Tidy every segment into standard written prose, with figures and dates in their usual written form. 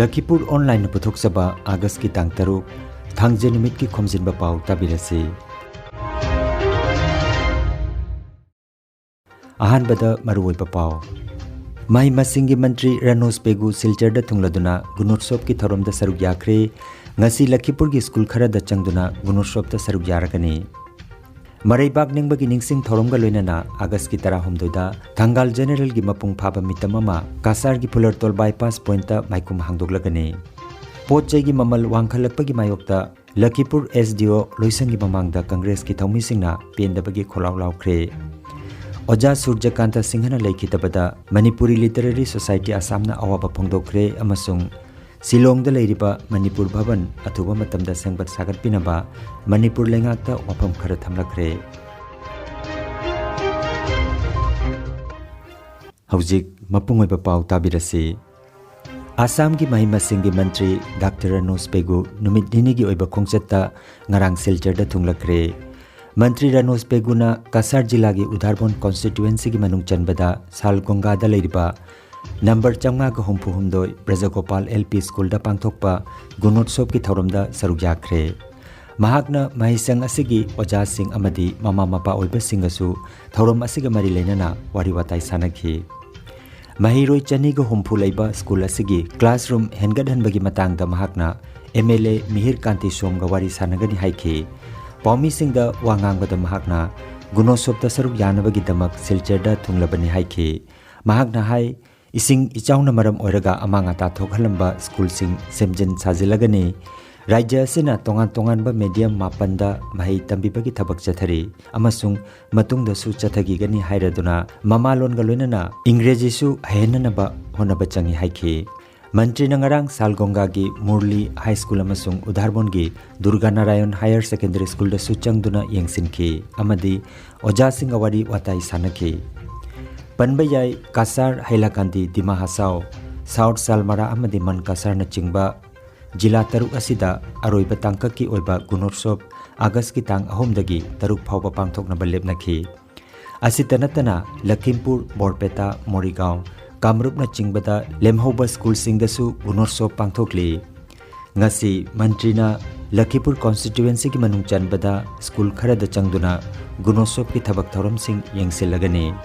Lakhipuronline online puthokchaba August ki tang 3 thangje numit ki Khomjinba Pao tabirasi. Ahanbada maruoiba Pao Mai masingi mantri Ranos Pegu silchar da thungladuna gunotsop ki thorom da saruk yakre ngasi Lakhipur gi school khara da changduna gunotsop da saruk yarakani. Maraibak ningbagi ningsing thoromga loinana August ki 12 da Thangal General gi mapung phaba mitamama Kasar gi Pulartol bypass point ta maikum hangdoglagani. Potchai gi mamal wangkhalakpagi mayokta Lakhipur SDO loisangi mamangda Congress ki thawmi singna pendabagi kholaw lawkhre. Oja Surjakanta Singhana laikhitabada Manipuri Literary Society Asamna awaba phongdokre amasung Silong da leiriba Manipur Bhavan athuba matamda sangbat sagat pinaba Manipur lengakta wapam khara thamlakre. Haujik mapungoiba Pao tabirasi. Assam ki mahima singgi mantri Dr. Ranos Pegu numit dini gi oiba khongchatta ngarang silchar da thunglakre. Mantri Ranos Peguna Kasar Jila gi Udharbon constituency gi manung chanbada Salgonga da leiriba Number Changa ka humpu humdoi Brajagopal LP School da pangthokpa gunotsop ki thoromda saruk yakre. Mahakna mahisang asigi oja sing amadi mama mapa oiba singasu thorom asiga mari lenana wari watai sanakhi. Mahiroi chani ga humpu leiba school asigi classroom hengadhan bagi matangda mahakna MLA Mihir Kanti Som ga wari sanagani haikhi. Paumi singda wangang bada mahakna gunosop da saruk yanabagi damak silchar da thunglabani haikhi. Mahakna hai Ising ichauna maram oiraga amanga ta thokhalamba school sing semjin sajilagani rajya asina tongan ba medium mapanda mahai tambibagi thabak chathari amasung matungda su chathagi gani hairaduna mamalon ga loinana ingreji su henana ba honaba changi haikhi. Mantri nangarang Salgonga gi Murli High School amasung Udharbon gi Durga Narayan Higher Secondary School da su changduna yengsinki amadi oja sing awari watai sanaki. Panbayai Kasar Hailakandi Dima Hasao South Salmara amadi Man Kasar na chingba Jila taruk asida aroiba tangkaki oiba gunotsop August ki tang 3 dagi taruk phawba pangthok na balep nakhi. Asitanatana Lakhimpur Borpeta Morigaon Kamrup na chingbada lemhoba school singdasu gunotsop pangthokli. Ngasi mantrina Lakhipur constituency ki manung chanbada school khara da changduna gunotsop ki thabak thorom sing yengsilagani.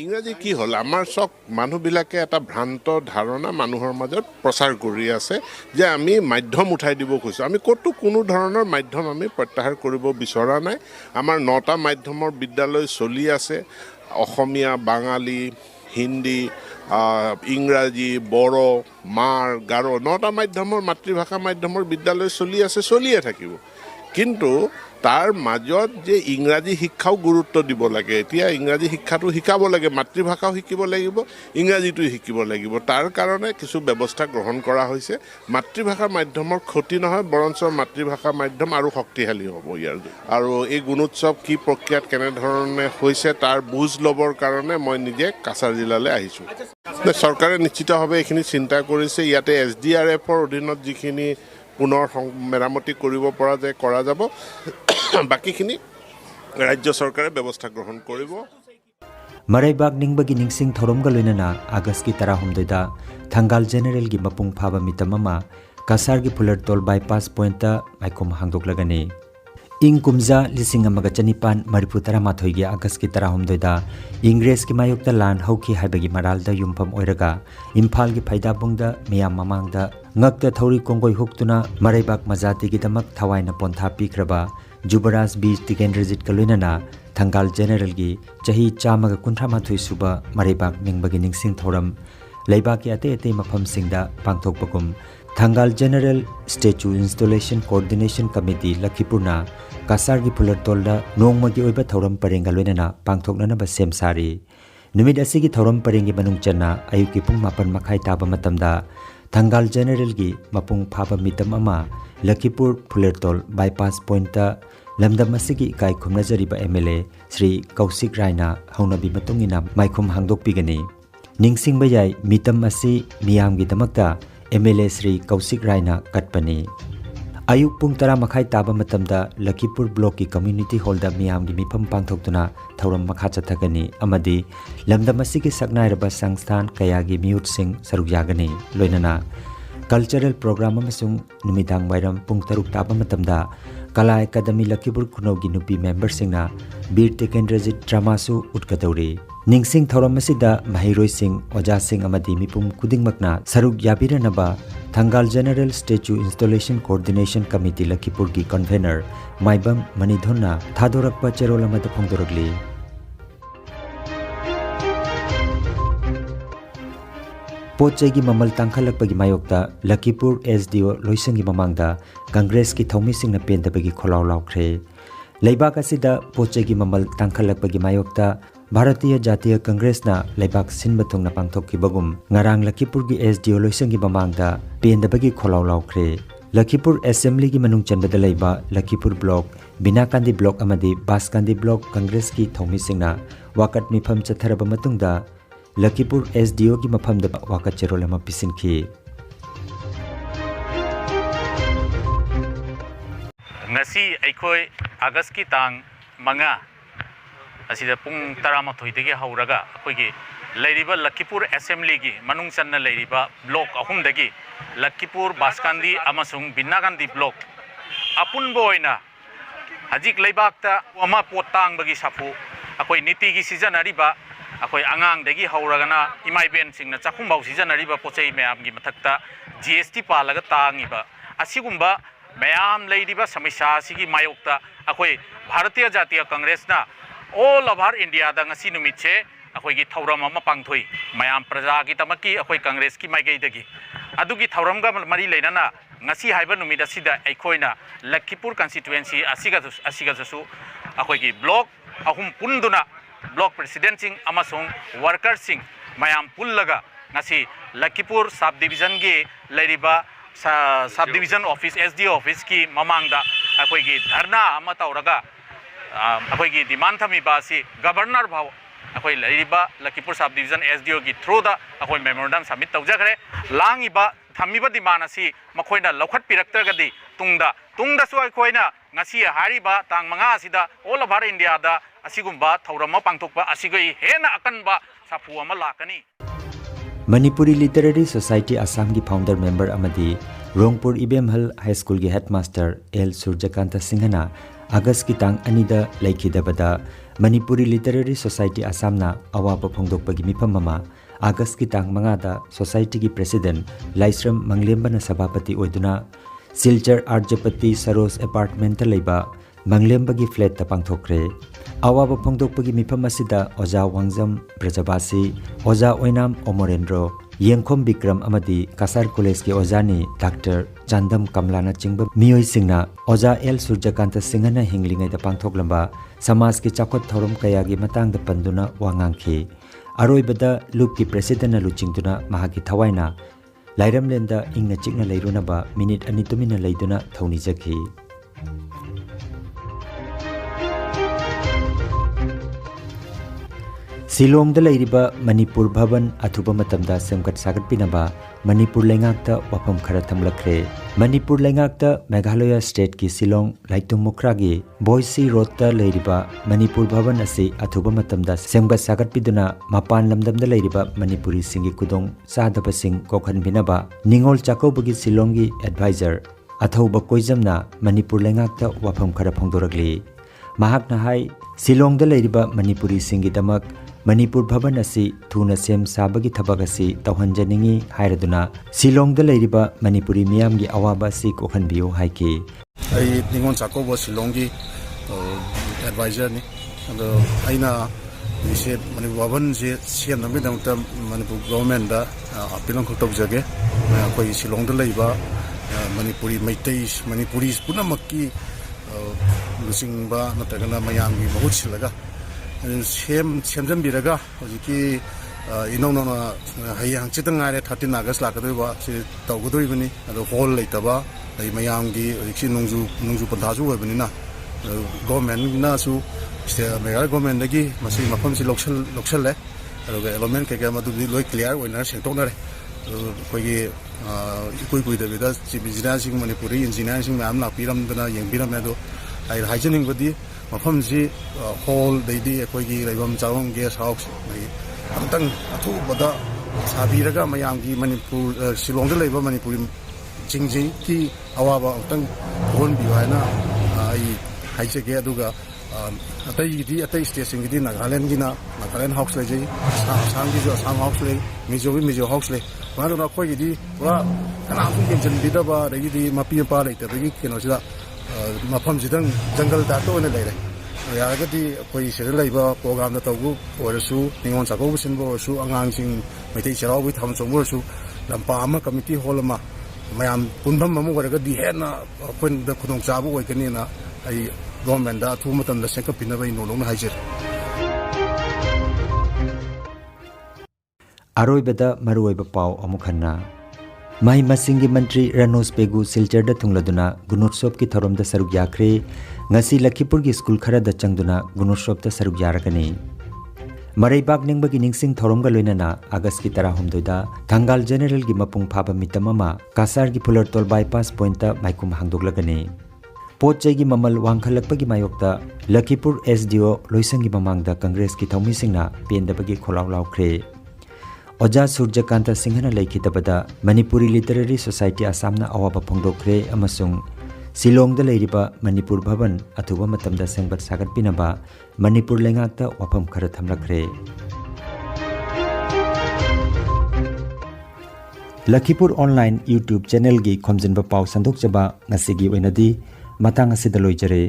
ইংৰাজী কি হল আমাৰ সব মানুহবিলাকে এটা ভ্ৰান্ত ধাৰণা মানুহৰ মাজত প্ৰচাৰ কৰি আছে যে আমি মাধ্যম উঠাই দিব খুজিছো আমি কতো কোনো ধৰণৰ মাধ্যম আমি প্ৰত্যাহাৰ কৰিব বিচৰা নাই আমাৰ 9টা মাধ্যমৰ বিদ্যালয় চলি আছে অসমীয়া বাঙালী হিন্দী ইংৰাজী বড়ো মাৰ গাৰো 9টা মাধ্যমৰ মাতৃভাষা মাধ্যমৰ বিদ্যালয় চলি আছে চলিয়ে থাকিব কিন্তু তাৰ মাজত যে ইংৰাজী শিক্ষাও গুৰুত্ব দিব লাগে এতিয়া ইংৰাজী শিক্ষাটো শিকাব লাগে মাতৃভাষাও শিকিব লাগিব ইংৰাজীটো শিকিব লাগিব তাৰ কাৰণে কিছু ব্যৱস্থা গ্ৰহণ কৰা হৈছে মাতৃভাষা মাধ্যমৰ ক্ষতি নহয় বৰঞ্চ মাতৃভাষা মাধ্যম আৰু শক্তিশালী হ'ব ইয়াৰ আৰু এই গুণোৎসৱ কি প্ৰক্ৰিয়াত কেনে ধৰণে হৈছে তাৰ বুজ লবৰ কাৰণে মই নিজে কাছাৰ জিলালৈ আহিছো চৰকাৰে নিশ্চিতভাৱে এইখিনি চিন্তা কৰিছে ইয়াতে SDRFৰ অধীনত যিখিনি পুনৰ মেৰামতি কৰিব পৰা যায় কৰা যাব বাকিখিনি ৰাজ্য চৰকাৰে ব্যৱস্থা গ্ৰহণ কৰিব Maraibak ningbagi ningsing thoromga loinana August ki 13 da Thangal General gi mapung phaba mitamama Kasar gi Pulartol bypass point ta maikom hangdoklagani ing kumja lising amaga chanipan mariputara mathoi gi August ki 13 da Ingres ki mayokta lan hauki haibagi maral da yumpham oiraga Imphal gi phaida bungda miyam mamangda ngakta thori kongoi huktuna Maraibak majati gi damak thawaina pontha pikraba Jubaraz Beach Tikenrejit Kalunana Thangal General gi chahi chamaga kunthra mathoi suba Maraibak ningbagi ningsing thoram leibaki ate mafam singda pangthokpakum Thangal General Statue Installation Coordination Committee Lakhipurna Kasar gi Pulartolda nongmagi oiba thoram parenga loinana pangthoknana ba semsari numit asigi thoram parengi manung channa ayuki pung 8 makhai taba matamda Thangal General gi mapung phaba mitam ama Lakhipur Pulartol bypass point ta lamdam asigi kai khumnajariba MLA Sri Kausik Raina haunabi matungina maikhum hangdokpigani ningsingba yai mitam asi miyam gi damakta MLA Sri Kausik Raina katpani Ayuk pung tara makai taba matamda Lakhipur block ki community hall da miyam gi mifam pangthokduna thauram makha chathagani amadi lamdam asigi saknairaba sangsthan kaya gi mute sing saruk yagani loinana cultural program amasung numidang wairam pung taruk taba matamda Kala Academy Lakhipur Kuno gi nupi member singna Bir Tekendrajit drama su utkadauri Ningsing thauram asida mahiroi sing oja sing amadi mipum kudingmakna saruk yabiranaba Thangal General Statue Installation Coordination Committee Lakhipur gi convener Maibam Manidhonna thadorakpa cherol amada phongdoragli Pochai gi mamal tangkhalakpagi mayokta Lakhipur SDO loisangi mamangda Congress ki thomi singna pendabagi kholaw lawkhre Leibak asida pochai gi mamal tangkhalakpagi mayokta Bharatiya Jatiya Congress na Leibak sinba thongna pangthokki bagum ngarang Lakhipur gi SDO loisangi mamangda pendabagi kholaw lawkhre Lakhipur Assembly gi manung chanbada leiba Lakhipur block Binakandi block amadi Baskandi block Congress ki thomi singna wakat mifam chatharaba matungda Lakhipur SDO ki mafamda wakat cherol ama pisinki ngasi aikoi August ki tang manga asida pung 12 dagi hauraga akoi gi leiriba Lakhipur Assembly gi manung channa leiriba block ahum dagi Lakhipur Baskandi amasung Binagandi block apun boina hajik leibakta ama potang bagi sapu akoi niti gi sijanariba akoi angang dagi hauragana imai ben singna chakhum bau sijanariba pochei mayam gi mathakta GST palaga tangiba asigumba mayam leiriba samesya sigi mayokta akoi Bharatiya Jatiya Congress na all over India da ngasi numitche akoi gi thauram ama pangthoi mayam praja gi tamaki akoi Congress ki maigai dagi adugi thauram ga mari leinana ngasi haiba numida sida aikoina Lakhipur constituency asiga su akoi gi block ahum punduna block president sing amasung worker sing mayam pullaga ngasi Lakhipur sub division gi leiriba sub division office SDO office ki mamangda akoi gi dharna ama tauraga akoi gi demand thami ba si governor bhaw akoi leiriba Lakhipur sub division SDO gi through da akoi memorandum submit tawjagre langiba thamiba demand asi makhoina lokhat piraktragadi tungda su aikoina ngasi hariba tang manga asida all over India da asigumba thauram pangthokpa asigoi hena akanba sapu ama lakani Manipuri Literary Society Assam gi founder member amadi Rongpur Ibemhal High School gi headmaster L Surjakanta Singhana August ki tang anida laikhidabada Manipuri Literary Society Assam na awapa phongdokpagi mifam mama August ki tang mangada society gi president Laisram Manglembana sabapati oiduna Silchar Arjapati Saros apartment ta leiba Manglembagi flat ta pangthokre awaba phongdokpagi mifam asida Oja Wangjam Brajabasi Oja Oinam Omorendro Yengkhom Bikram amadi Kasar College ki ojani Dr. Chandam Kamlana chingba miyoi singna Oja L Surjakanta Singhana hinglingai da pangthoklamba samaj ki chakot thorom kaya gi matang da panduna wangangki aroibada loop ki president na luchingduna mahagi thawaina lairamlenda ingna chikna leirunaba minute ani tumina leiduna thoni jakhi Silom da leiriba Manipur Bhavan athuba matamda semkat sagat pinaba Manipur lengakta wapam khara thamlakre Manipur lengakta Meghalaya state ki Silong Laitum Mukragi Boise Road ta leiriba Manipur Bhavan ase athuba matamda semkat sagat piduna mapan lamdam da leiriba Manipuri singi kudong sadaba sing kokhan binaba Ningol Chakobagi Silongi advisor athuba koijamna Manipur lengakta wapam khara phongdoragli mahakna hai Silong da leiriba Manipuri singi damak Manipur Bhavan asi thuna sem sabagi thabak asi tawhanjaningi hairaduna Silong da leiriba Manipuri miyam gi awaba si kokhan biyo haiki ai ningon chakobo Silong gi advisor ni ado aina ise Manipur Bhavan je sian nambe damta Manipur government da apilong khotop jage koi Silong da leiba Manipuri maitai Manipuri punamakki lusingba natagana mayam gi mahut silaga semjambiraga hojiki inonona hayang chitang ngare 13 August lakadoi si tawgadoi bani ado hall leitaba dai mayam gi hojiki nungju panthasu oibani na government na su mega government dagi masi mafam si loksal le ado element ke madu loi clear oina sengtonare कोई कोई कोई दबे दा chief engineer Manipuri engineer ma'am लापीरमदना यंगबीरमे दो आई हाइजनिंगबदी मफम जी हॉल दैदी अखोगी लेबम चावम गेस्ट हाउस अमतंग अथुबदा साबीरगा मयांगी मणिपुर शिलोंग लेबा मणिपुरी जिंगजिंग की अवाबा अमतंग होन बिवायना आई हाइजगे अदुगा अतई स्टेशन की नागालैंड हाउस ले आसाम की आसाम हाउस ले मिजो हाउस ले मानो अखोगी पूरा कनाम येंजनबीदब मपी मपा लेटबगी कनोसिदा मफम जिदंग जंगल दाटो ने लेरे यारगदी अखोई सिदा लेबा प्रोग्राम तौबु ओरसु निंगोन चाकौबु सिनबो ओरसु अंगांगसिंग मैथै चरावबि थाम चोंबु ओरसु लंपा अमा कमिटी हॉल अमा मयाम पुनभम अमा ओरगदी हेना अखोन द खुदोंग चाबु ओइकनिना आई गवर्नमेंट दा थु मतम द सेकअप पिनबा इनोलोंग हाइजर अरोइबदा मरुइबा पाव अमुखन्ना माही मसिंगी मंत्री रनोस पेगु सिलचर द थुंगलदुना गुनोत्सव की थरोम द सरुक याख्रे ngasi Lakhipuर की स्कूल खरा द चंगदुना गुनोत्सव द सरुक यारकनी मरैबाग निंगबगी निंगसिंग थरोम ग लोइनाना अगस्त की 13 दा थंगाल जनरल की मपुंग फाबा मितममा कासार की फुलरतोल बाईपास पॉइंट माइकुम हांगदोगलगनी पोचै की ममल वांखलकपगी मायोक्ता लखीपुर एसडीओ लोइसंगी ममांगदा कांग्रेस की थौमिसिंगना पेंदबगी खोलाव लावख्रे ओजा सूर्यकांत सिंहना लेखितबदा मणिपुरी लिटरेरी सोसाइटी आसामना अवाबा फोंदोखरे अमसुंग सिलोंगदा लेरिबा मणिपुर भवन अथुबा मतमदा सेंगबत सागतपिनबा मणिपुर लेंगाकता वाफम खरा थमलखरे लखीपुर ऑनलाइन यूट्यूब चैनल की खोमजिनबा पाव संदोकजबा ngasi gi oinadi matang asida loijare।